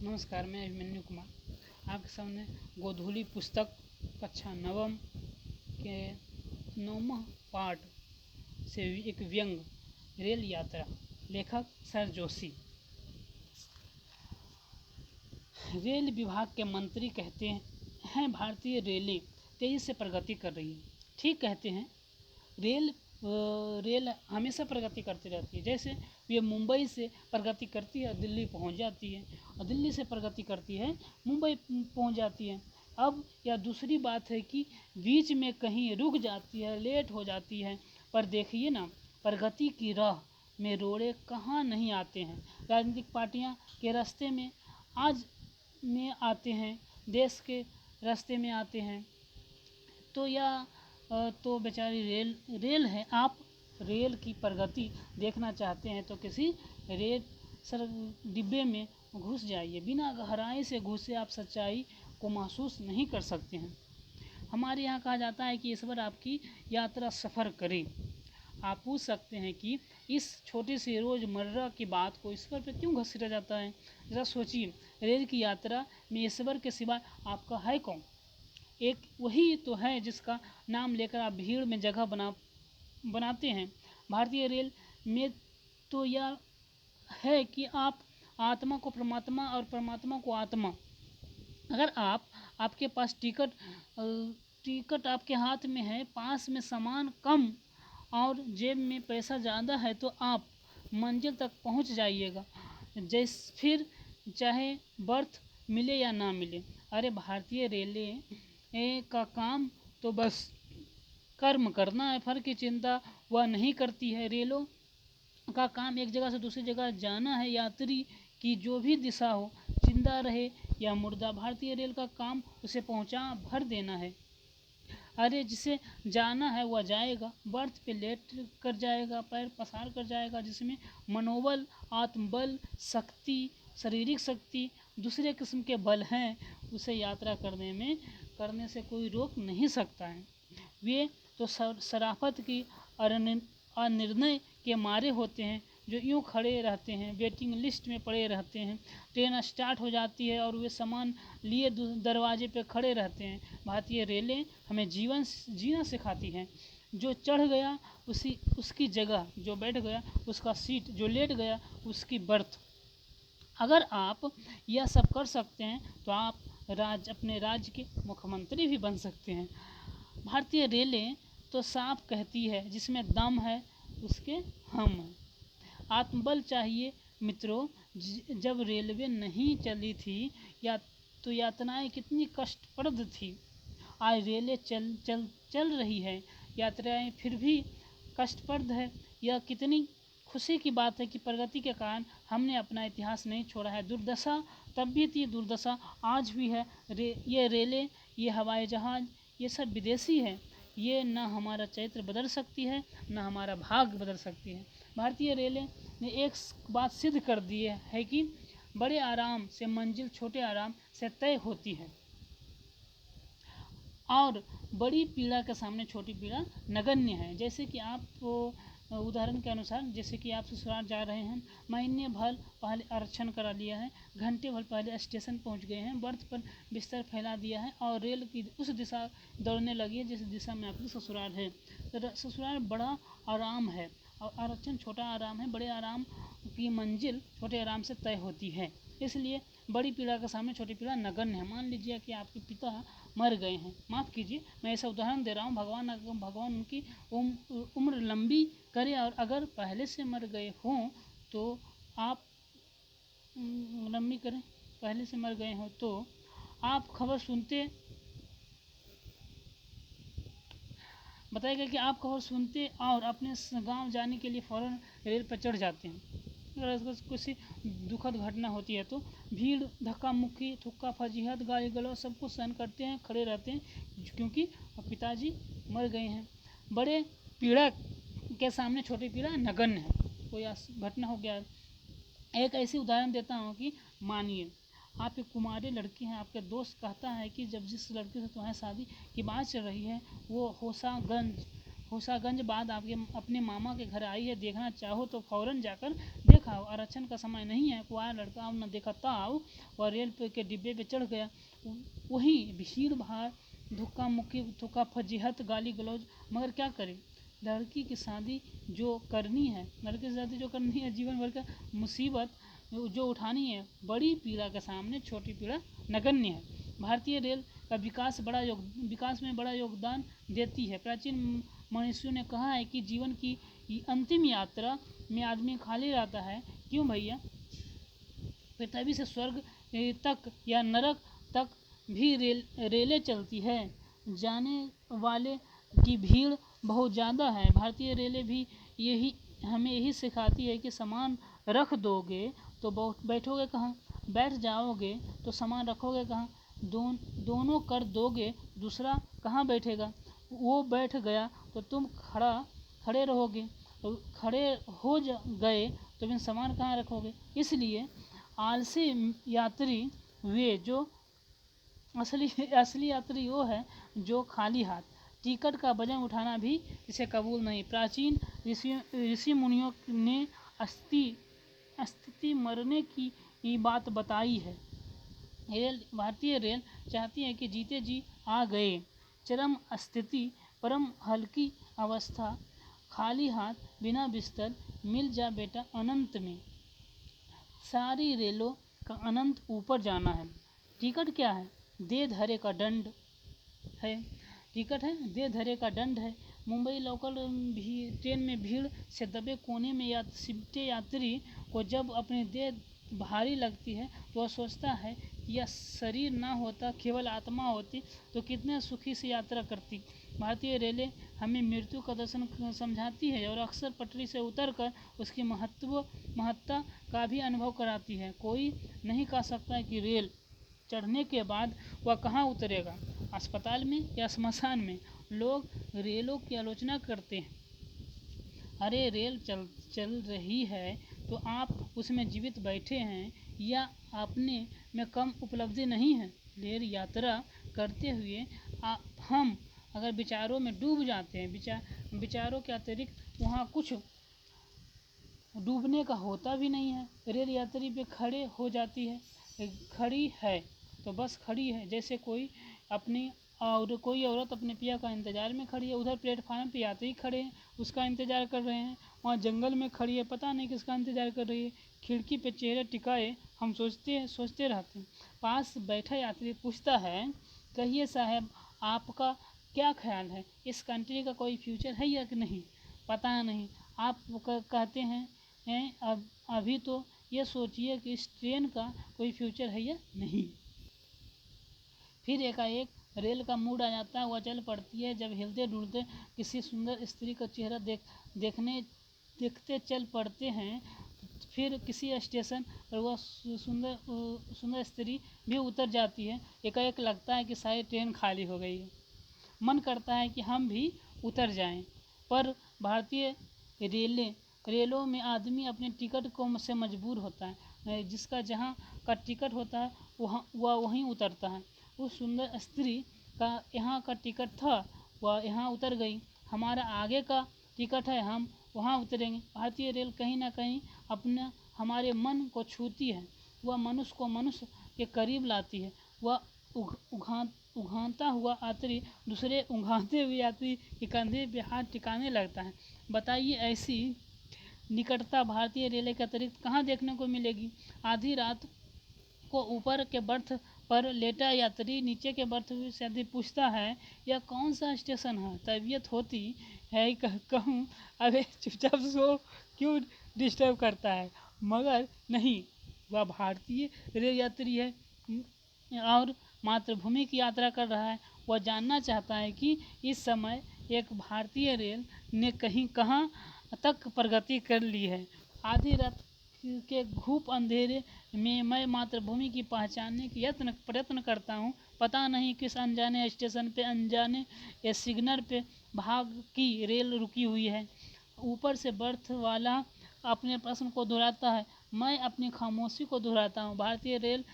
नमस्कार, मैं अभिमन्यु कुमार आपके सामने गोधूली पुस्तक कक्षा नवम के 9वां पाठ से एक व्यंग रेल यात्रा। लेखक सर जोशी। रेल विभाग के मंत्री कहते हैं भारतीय रेलें तेज़ी से प्रगति कर रही है। ठीक कहते हैं। रेल हमेशा प्रगति करती रहती है। जैसे ये मुंबई से प्रगति करती है, दिल्ली पहुंच जाती है, और दिल्ली से प्रगति करती है, मुंबई पहुंच जाती है। अब यह दूसरी बात है कि बीच में कहीं रुक जाती है, लेट हो जाती है, पर देखिए ना, प्रगति की राह में रोड़े कहाँ नहीं आते हैं। राजनीतिक पार्टियां के रास्ते में आज में आते हैं, देश के रास्ते में आते हैं, तो यह तो बेचारी रेल है। आप रेल की प्रगति देखना चाहते हैं तो किसी रेल सर डिब्बे में घुस जाइए। बिना गहराई से घुसे आप सच्चाई को महसूस नहीं कर सकते हैं। हमारे यहाँ कहा जाता है कि ईश्वर आपकी यात्रा सफ़र करे। आप पूछ सकते हैं कि इस छोटी सी रोज़मर्रा की बात को ईश्वर पे क्यों घसीटा जाता है। ज़रा सोचिए, रेल की यात्रा में ईश्वर के सिवा आपका है कौन? एक वही तो है जिसका नाम लेकर आप भीड़ में जगह बनाते हैं। भारतीय रेल में तो यह है कि आप आत्मा को परमात्मा और परमात्मा को आत्मा। अगर आपके पास टिकट आपके हाथ में है, पास में सामान कम और जेब में पैसा ज़्यादा है, तो आप मंजिल तक पहुंच जाइएगा, फिर चाहे बर्थ मिले या ना मिले। अरे भारतीय रेलें का काम तो बस कर्म करना है, फल की चिंता वह नहीं करती है। रेलों का काम एक जगह से दूसरी जगह जाना है। यात्री की जो भी दिशा हो, जिंदा रहे या मुर्दा, भारतीय रेल का काम उसे पहुंचा भर देना है। अरे जिसे जाना है वह जाएगा, बर्थ पे लेट कर जाएगा, पैर पसार कर जाएगा। जिसमें मनोबल, आत्मबल, शक्ति, शारीरिक शक्ति, दूसरे किस्म के बल हैं, उसे यात्रा करने से कोई रोक नहीं सकता है। वे तो शराफत की अनिर्णय के मारे होते हैं, जो यूं खड़े रहते हैं, वेटिंग लिस्ट में पड़े रहते हैं। ट्रेन स्टार्ट हो जाती है और वे सामान लिए दरवाजे पे खड़े रहते हैं। भारतीय रेलें हमें जीवन जीना सिखाती हैं। जो चढ़ गया उसकी जगह, जो बैठ गया उसका सीट, जो लेट गया उसकी बर्थ। अगर आप यह सब कर सकते हैं तो आप अपने राज्य के मुख्यमंत्री भी बन सकते हैं। भारतीय रेलें तो साफ कहती है, जिसमें दम है उसके हम हैं। आत्मबल चाहिए मित्रों। जब रेलवे नहीं चली थी तो यातनाएं कितनी कष्टप्रद थी। आज रेलें चल रही है, यात्राएं फिर भी कष्टप्रद है। यह कितनी खुशी की बात है कि प्रगति के कारण हमने अपना इतिहास नहीं छोड़ा है। दुर्दशा तब भी थी, दुर्दशा आज भी है। ये रेलें, ये हवाई जहाज़, ये सब विदेशी है। ये न हमारा चरित्र बदल सकती है, न हमारा भाग्य बदल सकती है। भारतीय रेलें ने एक बात सिद्ध कर दी है कि बड़े आराम से मंजिल छोटे आराम से तय होती है, और बड़ी पीड़ा के सामने छोटी पीड़ा नगण्य है। जैसे कि आप उदाहरण के अनुसार, जैसे कि आप ससुराल जा रहे हैं, महीने भर पहले आरक्षण करा लिया है, घंटे भर पहले स्टेशन पहुंच गए हैं, बर्थ पर बिस्तर फैला दिया है और रेल की उस दिशा दौड़ने लगी है जिस दिशा में आपकी ससुराल है। तो ससुराल बड़ा आराम है और आरक्षण छोटा आराम है। बड़े आराम की मंजिल छोटे आराम से तय होती है। इसलिए बड़ी पीड़ा के सामने छोटी पीड़ा नगण्य है। मान लीजिए कि आपके पिता मर गए हैं, माफ़ कीजिए मैं ऐसा उदाहरण दे रहा हूँ, भगवान उनकी उम्र लंबी करे, और अगर पहले से मर गए हों तो आप लंबी करें, पहले से मर गए हों तो आप खबर सुनते, बताएगा कि आप खबर सुनते और अपने गांव जाने के लिए फ़ौरन रेल पर चढ़ जाते हैं। अगर किसी दुखद घटना होती है तो भीड़, धक्का मुक्की, थुक्का फजीहत, गाली गलौज सब कुछ सहन करते हैं, खड़े रहते हैं, क्योंकि पिताजी मर गए हैं। बड़े पीड़ा के सामने छोटी पीड़ा नगण्य है। कोई घटना हो गया। एक ऐसी उदाहरण देता हूँ कि मानिए आप एक कुमारी लड़की हैं, आपके दोस्त कहता है कि जब जिस लड़की से तुम्हारी शादी की बात चल रही है वो होसागंज बाद आपके अपने मामा के घर आई है, देखना चाहो तो फ़ौरन जाकर देख देखा आरक्षण का समय नहीं है, कोई आया लड़का अब न देखा ताव, वह रेल पे के डिब्बे पे चढ़ गया। वही भीड़ भाड़, धक्का मुक्की, थुका फजीहत, गाली गलौज, मगर क्या करे। लड़की की शादी जो करनी है, लड़की की शादी जो करनी है, जीवन भर का मुसीबत जो उठानी है, बड़ी पीड़ा के सामने छोटी पीड़ा नगण्य है। भारतीय रेल का विकास में बड़ा योगदान देती है। प्राचीन मनुष्यों ने कहा है कि जीवन की अंतिम यात्रा में आदमी खाली रहता है। क्यों भैया? पृथ्वी से स्वर्ग तक या नरक तक भी रेलें चलती है। जाने वाले की भीड़ बहुत ज़्यादा है। भारतीय रेलें भी हमें यही सिखाती है कि सामान रख दोगे तो बैठोगे कहाँ, बैठ जाओगे तो सामान रखोगे कहाँ, दोनों कर दोगे दूसरा कहाँ बैठेगा। वो बैठ गया तो तुम खड़े रहोगे, खड़े हो गए तो फिर सामान कहाँ रखोगे। इसलिए आलसी यात्री वे जो असली यात्री वो है जो खाली हाथ, टिकट का वजन उठाना भी इसे कबूल नहीं। प्राचीन ऋषि मुनियों ने अस्तित्व मरने की बात बताई है। भारतीय रेल चाहती है कि जीते जी आ गए, चरम स्थिति, परम हल्की अवस्था, खाली हाथ, बिना बिस्तर, मिल जा बेटा अनंत में। सारी रेलों का अनंत ऊपर जाना है। टिकट क्या है? दे धरे का दंड है। टिकट है, दे धरे का दंड है। मुंबई लोकल ट्रेन में भीड़ से दबे कोने में सिमटे यात्री को जब अपनी देह भारी लगती है तो वह सोचता है कि यह शरीर ना होता, केवल आत्मा होती तो कितने सुखी से यात्रा करती। भारतीय रेलें हमें मृत्यु का दर्शन समझाती है और अक्सर पटरी से उतरकर उसकी महत्ता का भी अनुभव कराती है। कोई नहीं कह सकता कि रेल चढ़ने के बाद वह कहाँ उतरेगा, अस्पताल में या श्मशान में। लोग रेलों की आलोचना करते हैं। अरे रेल चल रही है तो आप उसमें जीवित बैठे हैं या अपने में कम उपलब्धि नहीं है। रेल यात्रा करते हुए हम अगर विचारों में डूब जाते हैं, विचारों के अतिरिक्त वहाँ कुछ डूबने का होता भी नहीं है। रेल यात्री पे खड़े हो जाती है, खड़ी है तो बस खड़ी है, जैसे कोई औरत अपने पिया का इंतज़ार में खड़ी है। उधर प्लेटफार्म पे यात्री खड़े हैं, उसका इंतज़ार कर रहे हैं। वहाँ जंगल में खड़ी है, पता नहीं किसका इंतज़ार कर रही है। खिड़की पे चेहरे टिकाए हम सोचते रहते हैं। पास बैठा यात्री पूछता है, कहिए साहब, आपका क्या ख्याल है, इस कंट्री का कोई फ्यूचर है या कि नहीं? पता नहीं। आप कहते हैं अभी तो ये सोचिए कि इस ट्रेन का कोई फ्यूचर है या नहीं। फिर एकाएक रेल का मूड आ जाता है, वह चल पड़ती है। जब हिलते डुलते किसी सुंदर स्त्री का चेहरा देखते चल पड़ते हैं, फिर किसी स्टेशन पर वह सुंदर स्त्री भी उतर जाती है। एकाएक लगता है कि सारी ट्रेन खाली हो गई है। मन करता है कि हम भी उतर जाएं, पर भारतीय रेलों में आदमी अपने टिकट को से मजबूर होता है। जिसका जहाँ का टिकट होता है वह वहीं उतरता है। उस सुंदर स्त्री का यहाँ का टिकट था, वह यहाँ उतर गई। हमारा आगे का टिकट है, हम वहाँ उतरेंगे। भारतीय रेल कहीं ना कहीं अपना हमारे मन को छूती है। वह मनुष्य को मनुष्य के करीब लाती है। वह उघाता हुआ यात्री दूसरे उघाते हुए यात्री के कंधे पे हाथ टिकाने लगता है। बताइए, ऐसी निकटता भारतीय रेल के अतिरिक्त कहाँ देखने को मिलेगी? आधी रात को ऊपर के बर्थ पर लेटा यात्री नीचे के बर्थ से यात्री पूछता है, यह कौन सा स्टेशन है? तबीयत होती है कहूँ अबे चुपचाप सो, क्यों डिस्टर्ब करता है? मगर नहीं, वह भारतीय रेल यात्री है और मातृभूमि की यात्रा कर रहा है। वह जानना चाहता है कि इस समय एक भारतीय रेल ने कहाँ तक प्रगति कर ली है। आधी रात के घूप अंधेरे में मैं मातृभूमि की पहचानने की प्रयत्न करता हूँ। पता नहीं किस अनजाने स्टेशन पे, अनजाने सिग्नल पे भाग की रेल रुकी हुई है। ऊपर से बर्थ वाला अपने प्रश्न को दोहराता है, मैं अपनी खामोशी को दोहराता हूँ। भारतीय रेल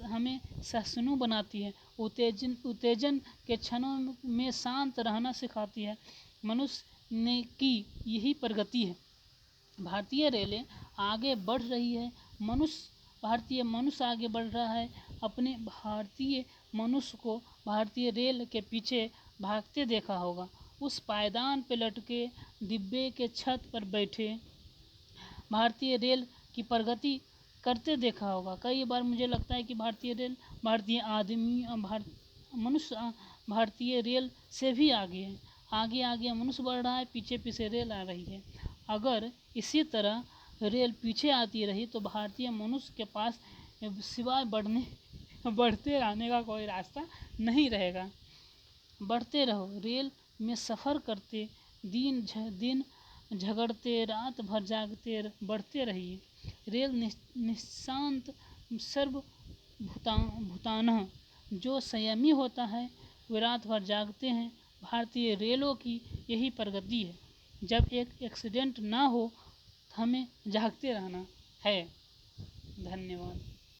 हमें सहिष्णु बनाती है, उत्तेजन के क्षणों में शांत रहना सिखाती है। मनुष्य ने की यही प्रगति है। भारतीय रेलें आगे बढ़ रही है। भारतीय मनुष्य आगे बढ़ रहा है। अपने भारतीय मनुष्य को भारतीय रेल के पीछे भागते देखा होगा। उस पायदान पे लटके डिब्बे के छत पर बैठे भारतीय रेल की प्रगति करते देखा होगा। कई बार मुझे लगता है कि भारतीय रेल, भारतीय आदमी, मनुष्य भारतीय रेल से भी आगे है। आगे आगे मनुष्य बढ़ रहा है, पीछे पीछे रेल आ रही है। अगर इसी तरह रेल पीछे आती रही तो भारतीय मनुष्य के पास सिवाय बढ़ते रहने का कोई रास्ता नहीं रहेगा। बढ़ते रहो, रेल में सफ़र करते, दिन झगड़ते, रात भर जागते, बढ़ते रहिए। रेल निशांत सर्वभूतानः, जो संयमी होता है वे रात भर जागते हैं। भारतीय रेलों की यही प्रगति है। जब एक एक्सीडेंट ना हो तो हमें जागते रहना है। धन्यवाद।